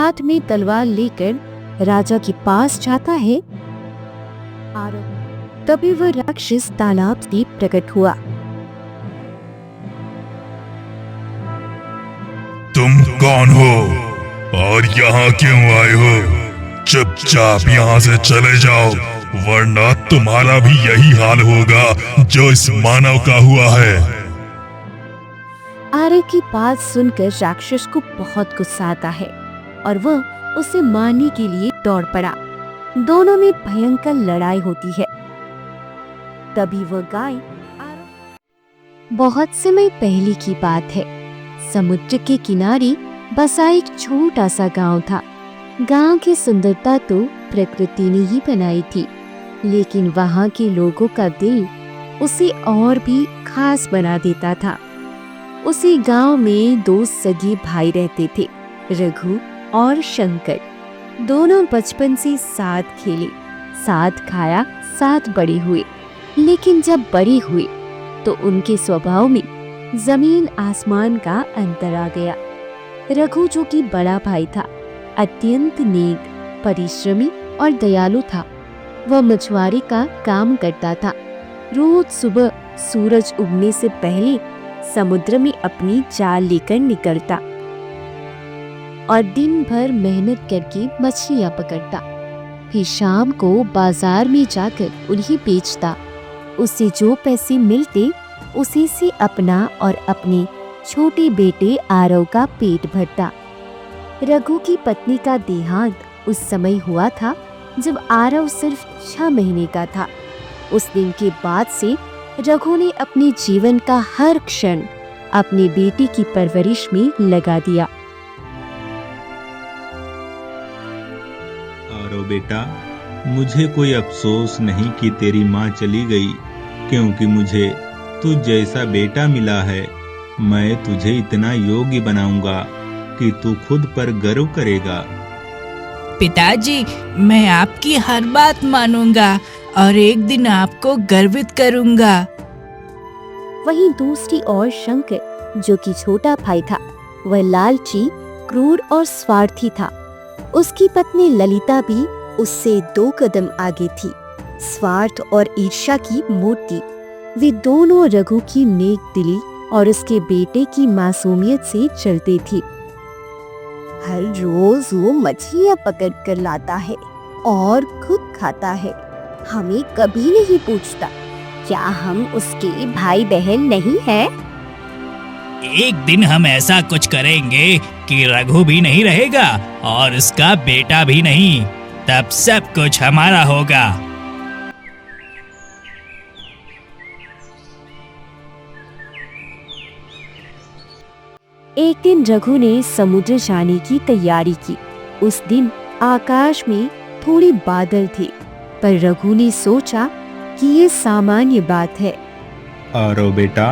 हाथ में तलवार लेकर राजा के पास जाता है। तभी वह राक्षस तालाब से प्रकट हुआ। तुम कौन हो और यहाँ क्यों आए हो? चुपचाप यहाँ से चले जाओ, वरना तुम्हारा भी यही हाल होगा जो इस मानव का हुआ है। आरव की बात सुनकर राक्षस को बहुत गुस्सा आता है और वह उसे मारने के लिए दौड़ पड़ा। दोनों में भयंकर लड़ाई होती है। तभी वह गाय। बहुत समय पहले की बात है। समुद्र के किनारे बसा एक छोटा सा गांव था। गांव की सुंदरता तो प्रकृति ने ही बनाई थी, लेकिन वहां के लोगों का दिल उसे और भी खास बना देता था। उसी गांव में दो सगे भाई रहते थे, रघु और शंकर। दोनों बचपन से साथ खेले, साथ खाया, साथ बड़े हुए। लेकिन जब बड़े हुए तो उनके स्वभाव में जमीन आसमान का अंतर आ गया। रघु, जो कि बड़ा भाई था, अत्यंत नेक, परिश्रमी और दयालु था। वह मछुआरे का काम करता था। रोज सुबह सूरज उगने से पहले समुद्र में अपनी जाल लेकर निकलता और दिन भर मेहनत करके मछलियां पकड़ता। फिर शाम को बाजार में जाकर उन्हें बेचता। उसे जो पैसे मिलते उसी से अपना और अपने छोटे बेटे आरव का पेट भरता। रघु की पत्नी का देहांत उस समय हुआ था जब आरव सिर्फ 6 महीने का था। उस दिन के बाद से रघु ने अपने जीवन का हर क्षण अपने बेटे की परवरिश में लगा दिया। आरव बेटा, मुझे कोई अफसोस नहीं कि तेरी माँ चली गई, क्योंकि मुझे तुझ जैसा बेटा मिला है। मैं तुझे इतना योग्य बनाऊंगा कि तू खुद पर गर्व करेगा। पिताजी, मैं आपकी हर बात मानूंगा और एक दिन आपको गर्वित करूंगा। वहीं दूसरी ओर शंकर, जो कि छोटा भाई था, वह लालची, क्रूर और स्वार्थी था। उसकी पत्नी ललिता भी उससे 2 कदम आगे थी, स्वार्थ और ईर्ष्या की मूर्ति। वे दोनों रघु की नेक दिली और उसके बेटे की मासूमियत से चलते थे। हर रोज वो मछलियां पकड़ कर लाता है और खुद खाता है। हमें कभी नहीं पूछता क्या हम उसके भाई बहन नहीं हैं? एक दिन हम ऐसा कुछ करेंगे कि रघु भी नहीं रहेगा और उसका बेटा भी नहीं, तब सब कुछ हमारा होगा। एक दिन रघु ने समुद्र जाने की तैयारी की। उस दिन आकाश में थोड़े बादल थे, पर रघु ने सोचा कि ये सामान्य बात है। आरव बेटा,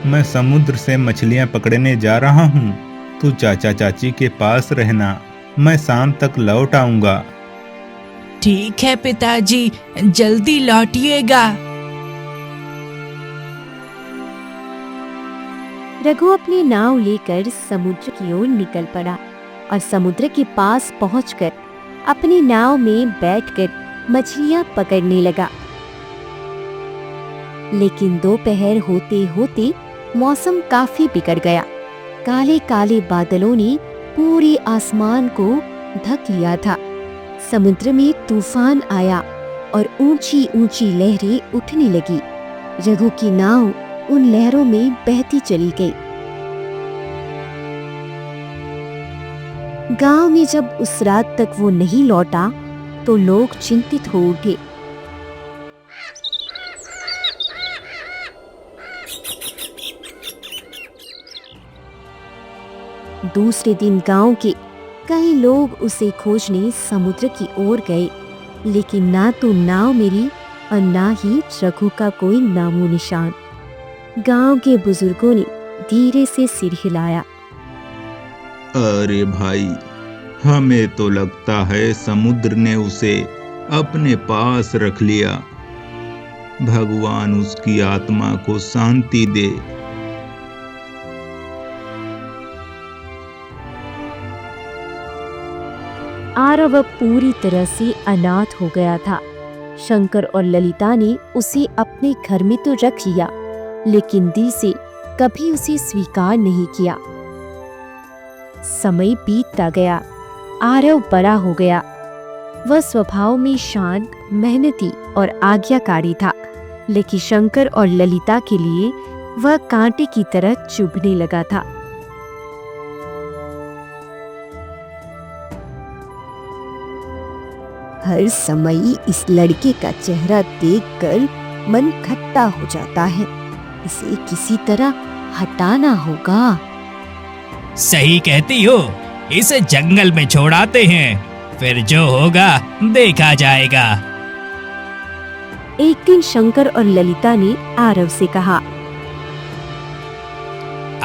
मैं समुद्र से मछलियां पकड़ने जा रहा हूँ। तू चाचा चाची के पास रहना, मैं शाम तक लौट आऊंगा। ठीक है पिताजी, जल्दी लौटिएगा। रघु अपनी नाव लेकर समुद्र की ओर निकल पड़ा और समुद्र के पास पहुंचकर अपनी नाव में बैठकर मछलियां पकड़ने लगा। लेकिन दोपहर होते होते मौसम काफी बिगड़ गया। काले काले बादलों ने पूरे आसमान को ढक लिया था। समुद्र में तूफान आया और ऊंची ऊंची लहरें उठने लगी। रघु की नाव उन लहरों में बहती चली गई। गांव में जब उस रात तक वो नहीं लौटा तो लोग चिंतित हो उठे। दूसरे दिन गांव के कई लोग उसे खोजने समुद्र की ओर गए, लेकिन ना तो नाव मिली और ना ही रघु का कोई नामो निशान। गांव के बुजुर्गों ने धीरे से सिर हिलाया। अरे भाई, हमें तो लगता है समुद्र ने उसे अपने पास रख लिया। भगवान उसकी आत्मा को शांति दे। आरव अब पूरी तरह से अनाथ हो गया था। शंकर और ललिता ने उसे अपने घर में तो रख लिया, लेकिन दिल से कभी उसे स्वीकार नहीं किया। समय बीतता गया, आरव बड़ा हो गया। वह स्वभाव में शांत, मेहनती और आज्ञाकारी था, लेकिन शंकर और ललिता के लिए वह कांटे की तरह चुभने लगा था। हर समय इस लड़के का चेहरा देखकर मन खट्टा हो जाता है। इसे किसी तरह हटाना होगा। सही कहती हो, इसे जंगल में छोड़ आते हैं, फिर जो होगा देखा जाएगा। एक दिन शंकर और ललिता ने आरव से कहा,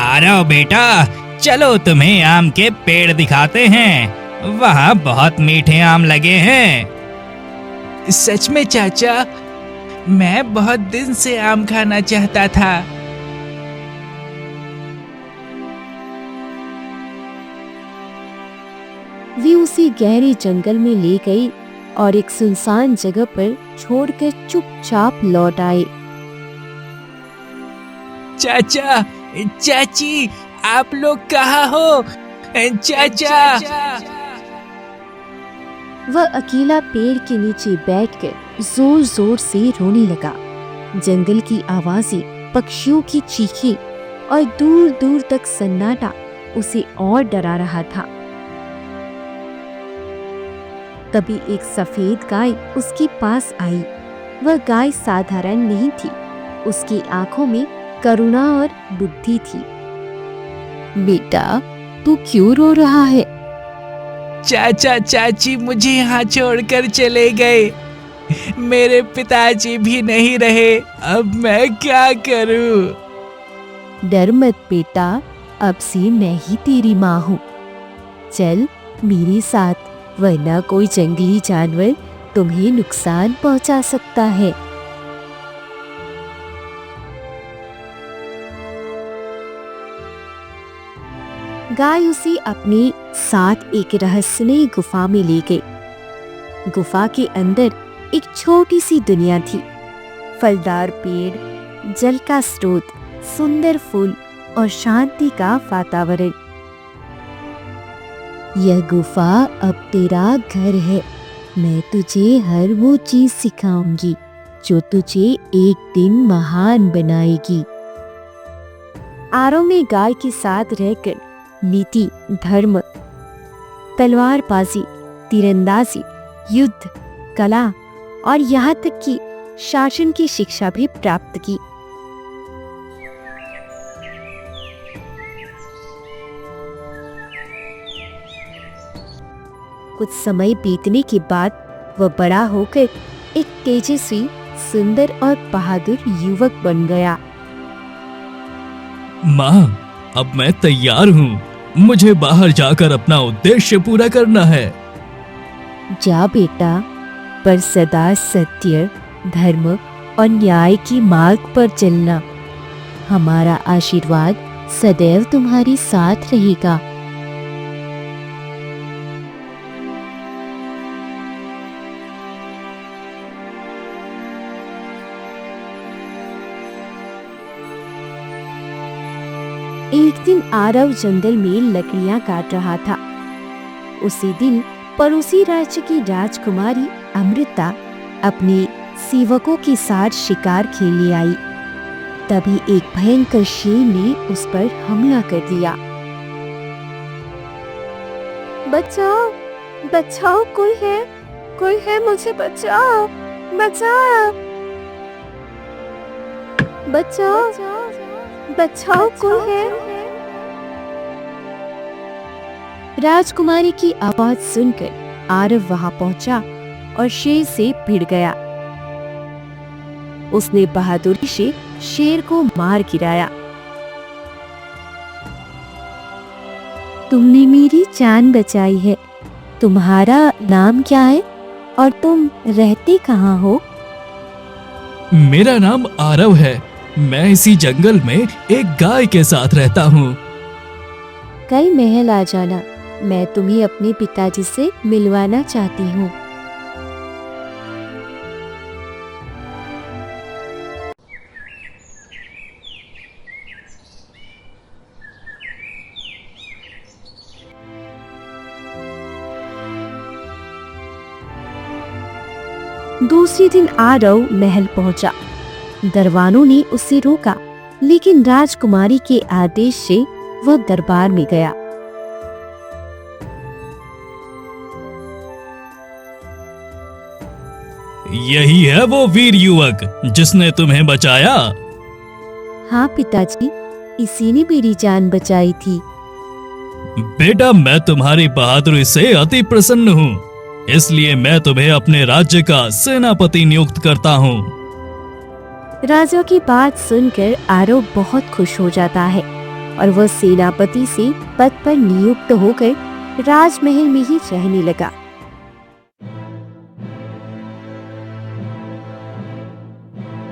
आरव बेटा, चलो तुम्हें आम के पेड़ दिखाते हैं, वहाँ बहुत मीठे आम लगे हैं। सच में चाचा, मैं बहुत दिन से आम खाना चाहता था। वे उसे गहरे जंगल में ले गए और एक सुनसान जगह पर छोड़कर चुपचाप लौट आए। चाचा, चाची, आप लोग कहाँ हो? चाचा। वह अकेला पेड़ के नीचे बैठकर जोर जोर से रोने लगा। जंगल की आवाजें, पक्षियों की चीखें और दूर दूर तक सन्नाटा उसे और डरा रहा था। तभी एक सफेद गाय उसके पास आई। वह गाय साधारण नहीं थी, उसकी आंखों में करुणा और बुद्धि थी। बेटा, तू क्यों रो रहा है? चाचा चाची मुझे यहाँ छोड़कर चले गए। मेरे पिताजी भी नहीं रहे, अब मैं क्या करूं? डर मत बेटा, अब से मैं ही तेरी माँ हूँ। चल मेरे साथ, वरना कोई जंगली जानवर तुम्हें नुकसान पहुंचा सकता है। गाय उसे अपने साथ एक रहस्यमयी गुफा में ले गई। गुफा के अंदर एक छोटी सी दुनिया थी। फलदार पेड़, जल का स्रोत, सुंदर फूल और शांति का वातावरण। यह गुफा अब तेरा घर है। मैं तुझे हर वो चीज सिखाऊंगी जो तुझे एक दिन महान बनाएगी। आरव ने गाय के साथ रहकर नीति, धर्म, तलवारबाजी, तीरंदाजी, युद्ध, कला और यहाँ तक कि शासन की शिक्षा भी प्राप्त की। कुछ समय बीतने के बाद वह बड़ा होकर एक तेजस्वी, सुंदर और बहादुर युवक बन गया। माँ, अब मैं तैयार हूँ। मुझे बाहर जाकर अपना उद्देश्य पूरा करना है। जा बेटा, पर सदा सत्य, धर्म और न्याय की मार्ग पर चलना। हमारा आशीर्वाद सदैव तुम्हारी साथ रहेगा। एक दिन आरव जंगल में लकड़ियां काट रहा था। उसी दिन पड़ोसी राज्य की राजकुमारी अमृता अपने सेवकों के साथ शिकार खेलने आई। तभी एक भयंकर शेर ने उस पर हमला कर दिया। बचाओ, बचाओ, कोई है, मुझे बचाओ, बचाओ, बचाओ, बचाओ, कोई है। राजकुमारी की आवाज सुनकर आरव वहां पहुंचा और शेर से भिड़ गया। उसने बहादुरी से शेर को मार गिराया। तुमने मेरी जान बचाई है। तुम्हारा नाम क्या है और तुम रहते कहाँ हो? मेरा नाम आरव है। मैं इसी जंगल में एक गाय के साथ रहता हूँ। कल महल आ जाना, मैं तुम्हें अपने पिताजी से मिलवाना चाहती हूँ। दूसरे दिन आरव महल पहुंचा। दरबानों ने उसे रोका, लेकिन राजकुमारी के आदेश से वह दरबार में गया। यही है वो वीर युवक जिसने तुम्हें बचाया। हाँ पिताजी, इसी ने मेरी जान बचाई थी। बेटा, मैं तुम्हारी बहादुरी से अति प्रसन्न हूँ, इसलिए मैं तुम्हें अपने राज्य का सेनापति नियुक्त करता हूँ। राजा की बात सुनकर आरव बहुत खुश हो जाता है और वह सेनापति से पद पर नियुक्त होकर राजमहल में ही रहने लगा।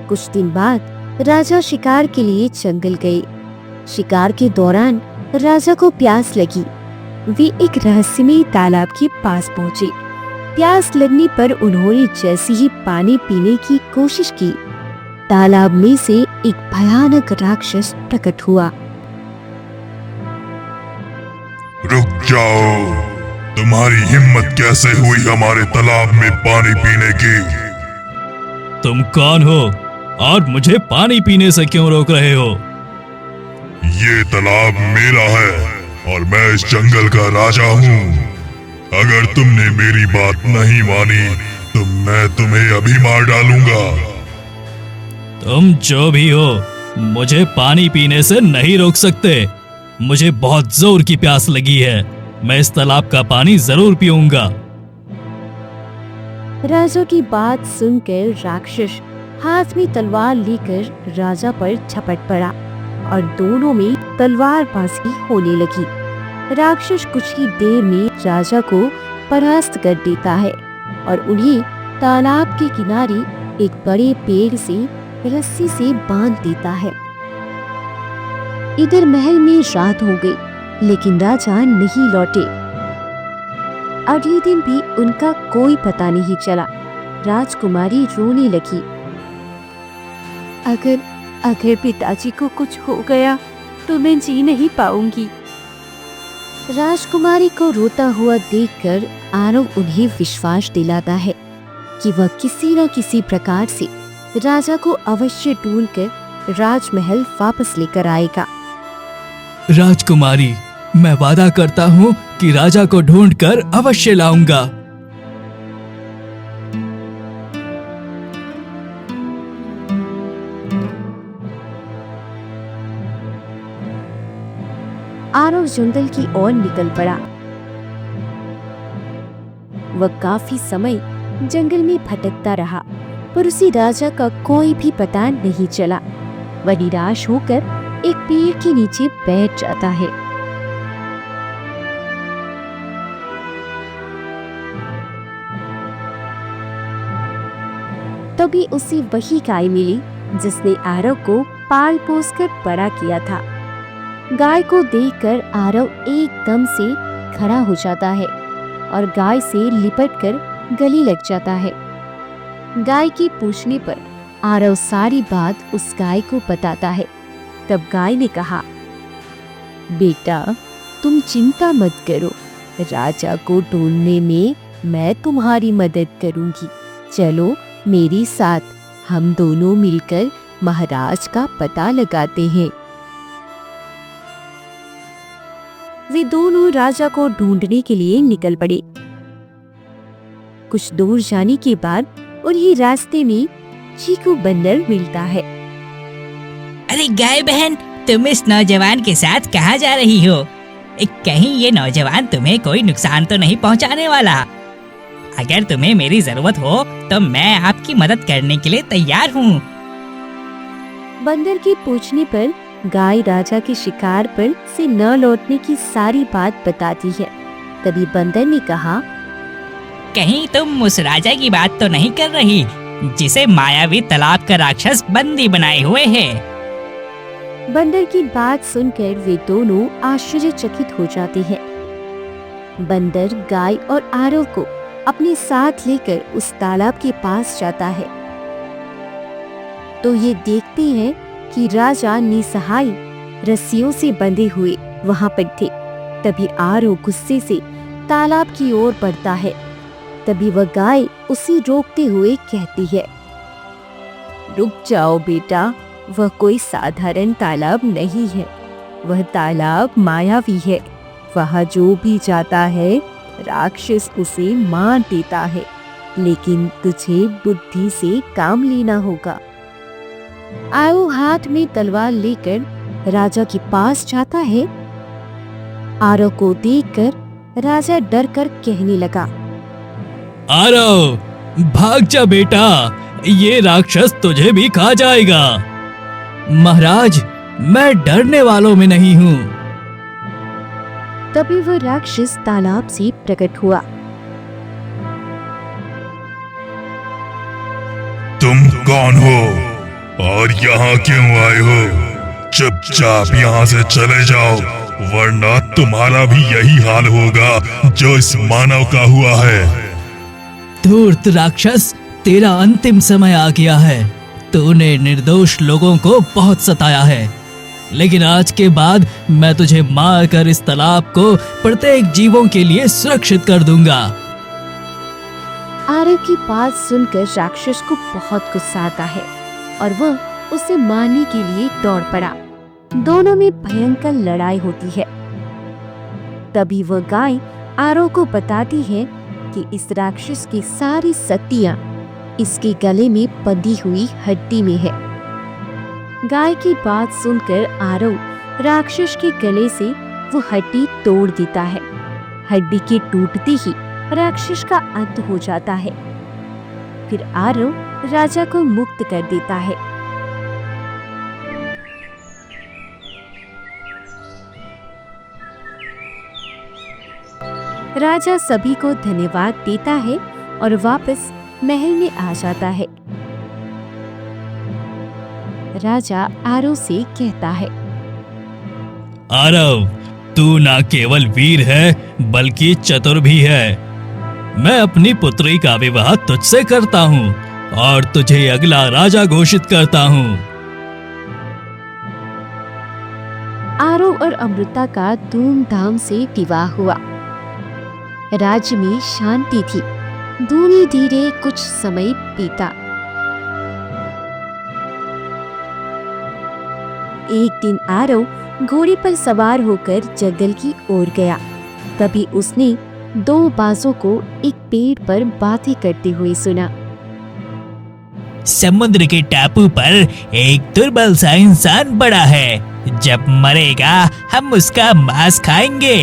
कुछ दिन बाद राजा शिकार के लिए जंगल गए। शिकार के दौरान राजा को प्यास लगी। वे एक रहस्यमयी तालाब के पास पहुंचे। प्यास लगने पर उन्होंने जैसे ही पानी पीने की कोशिश की, तालाब में से एक भयानक राक्षस प्रकट हुआ। रुक जाओ, तुम्हारी हिम्मत कैसे हुई हमारे तालाब में पानी पीने की? तुम कौन हो और मुझे पानी पीने से क्यों रोक रहे हो? ये तालाब मेरा है और मैं इस जंगल का राजा हूँ। अगर तुमने मेरी बात नहीं मानी तो मैं तुम्हें अभी मार डालूंगा। तुम जो भी हो, मुझे पानी पीने से नहीं रोक सकते। मुझे बहुत जोर की प्यास लगी है। मैं इस तालाब का पानी जरूर पीऊंगा। राजा की बात सुनकर राक्षस हाथ में तलवार लेकर राजा पर झपट पड़ा और दोनों में तलवारबाजी होने लगी। राक्षस कुछ ही देर में राजा को परास्त कर देता है और उन्हें तालाब के किनारे एक बड़े पेड़ से रस्सी से बांध देता है। इधर महल में रात हो गई, लेकिन राजा नहीं लौटे। अगले दिन भी उनका कोई पता नहीं चला। राजकुमारी रोने लगी। अगर पिताजी को कुछ हो गया तो मैं जी नहीं पाऊंगी। राजकुमारी को रोता हुआ देखकर आरव उन्हें विश्वास दिलाता है कि वह किसी न किसी प्रकार से राजा को अवश्य ढूंढकर राजमहल वापस लेकर आएगा। राजकुमारी, मैं वादा करता हूँ कि राजा को ढूंढकर अवश्य लाऊंगा। आरव जंगल की ओर निकल पड़ा। वह काफी समय जंगल में भटकता रहा, पर उसे राजा का कोई भी पता नहीं चला। वह निराश होकर एक पेड़ के नीचे बैठ जाता है। तभी उसे वही गाय मिली जिसने आरव को पाल पोस कर बड़ा किया था। गाय को देखकर आरव एकदम से खड़ा हो जाता है और गाय से लिपटकर गले लग जाता है। गाय के पूछने पर आरव सारी बात उस गाय को बताता है। तब गाय ने कहा, बेटा, तुम चिंता मत करो, राजा को ढूंढने में मैं तुम्हारी मदद करूंगी। चलो मेरे साथ, हम दोनों मिलकर महाराज का पता लगाते हैं। वे दोनों राजा को ढूंढने के लिए निकल पड़े। कुछ दूर जाने के बाद उन्हें रास्ते में चीकू बंदर मिलता है। अरे गाय बहन, तुम इस नौजवान के साथ कहाँ जा रही हो? कहीं ये नौजवान तुम्हें कोई नुकसान तो नहीं पहुँचाने वाला? अगर तुम्हें मेरी जरूरत हो तो मैं आपकी मदद करने के लिए तैयार हूँ। बंदर के पूछने पर गाय राजा के शिकार पर से न लौटने की सारी बात बताती है। तभी बंदर ने कहा, कहीं तुम उस राजा की बात तो नहीं कर रही जिसे मायावी तालाब का राक्षस बंदी बनाए हुए है? बंदर की बात सुनकर वे दोनों आश्चर्यचकित हो जाते हैं। बंदर गाय और आरव को अपने साथ लेकर उस तालाब के पास जाता है। तो ये देखते हैं कि राजा निसहाय रस्सियों से बंधे हुए वहां पर थे। तभी आरव गुस्से से तालाब की ओर बढ़ता है। तभी वह गाय उसे रोकते हुए कहती है, रुक जाओ बेटा, वह कोई साधारण तालाब नहीं है, वह तालाब मायावी है। वहाँ जो भी जाता है राक्षस उसे मार देता है, लेकिन तुझे बुद्धि से काम लेना होगा। आरव हाथ में तलवार लेकर राजा के पास जाता है। आरव को देखकर राजा डर कर कहने लगा, आरव, भाग जा बेटा, ये राक्षस तुझे भी खा जाएगा। महाराज, मैं डरने वालों में नहीं हूँ। तभी वह राक्षस तालाब से प्रकट हुआ। तुम कौन हो और यहाँ क्यों आए हो? चुपचाप यहाँ से चले जाओ, वरना तुम्हारा भी यही हाल होगा जो इस मानव का हुआ है। धूर्त राक्षस, तेरा अंतिम समय आ गया है। तूने निर्दोष लोगों को बहुत सताया है, लेकिन आज के बाद मैं तुझे मार कर इस तालाब को प्रत्येक जीवों के लिए सुरक्षित कर दूंगा। आरव की बात सुनकर राक्षस को बहुत गुस्सा आता है और वह उसे मारने के लिए दौड़ पड़ा। दोनों में भयंकर लड़ाई होती है। तभी वह गाय आरव को बताती है कि इस राक्षस की सारी शक्तियां इसके गले में बंधी हुई हड्डी में है। गाय की बात सुनकर आरव राक्षस के गले से वो हड्डी तोड़ देता है। हड्डी के टूटते ही राक्षस का अंत हो जाता है। फिर आरव राजा को मुक्त कर देता है। राजा सभी को धन्यवाद देता है और वापस महल में आ जाता है। राजा आरव से कहता है, आरव, तू ना केवल वीर है बल्कि चतुर भी है। मैं अपनी पुत्री का विवाह तुझसे करता हूँ और तुझे अगला राजा घोषित करता हूँ। आरव और अमृता का धूमधाम से विवाह हुआ। राज्य में शांति थी। धीरे धीरे कुछ समय बीता। एक दिन आरव घोड़े पर सवार होकर जंगल की ओर गया। तभी उसने दो बाजों को एक पेड़ पर बातें करते हुए सुना। समुद्र के टापू पर एक दुर्बल सा इंसान पड़ा है। जब मरेगा हम उसका मांस खाएंगे।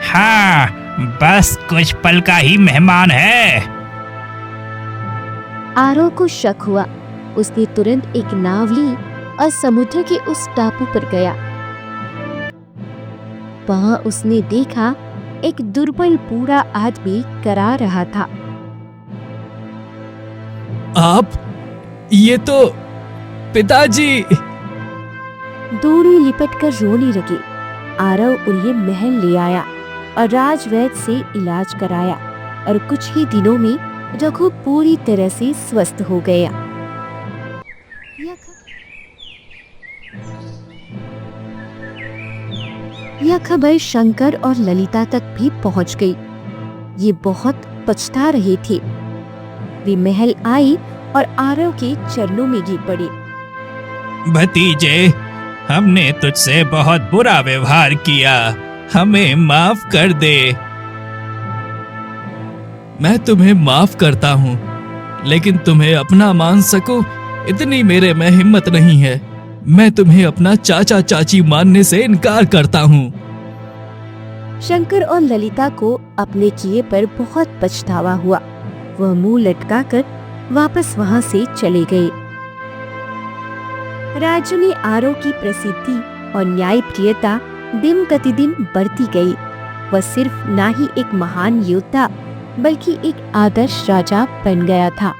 हाँ, बस कुछ पल का ही मेहमान है। आरव को शक हुआ। उसने तुरंत एक नाव ली और समुद्र के उस टापू पर गया। वहां उसने देखा एक दुर्बल बूढ़ा आदमी करा रहा था। आप, ये तो पिताजी। दोनों लिपट कर रोने लगे। आरव उन्हें महल ले आया और राजवैद्य से इलाज कराया और कुछ ही दिनों में रघु पूरी तरह से स्वस्थ हो गया। यह खबर शंकर और ललिता तक भी पहुंच गई। ये बहुत पछता रहे थे। वे महल आई और आरव के चरणों में गिर पड़े। भतीजे, हमने तुझसे बहुत बुरा व्यवहार किया, हमें माफ कर दे। मैं तुम्हें माफ करता हूँ, लेकिन तुम्हें अपना मान सकूं इतनी मेरे में हिम्मत नहीं है। मैं तुम्हें अपना चाचा चाची मानने से इनकार करता हूँ। शंकर और ललिता को अपने किए पर बहुत पछतावा हुआ। वह मुंह लटकाकर वापस वहां से चले गए। राज्य में आरव की प्रसिद्धि और न्यायप्रियता दिन प्रतिदिन बढ़ती गई। वह सिर्फ ना ही एक महान योद्धा बल्कि एक आदर्श राजा बन गया था।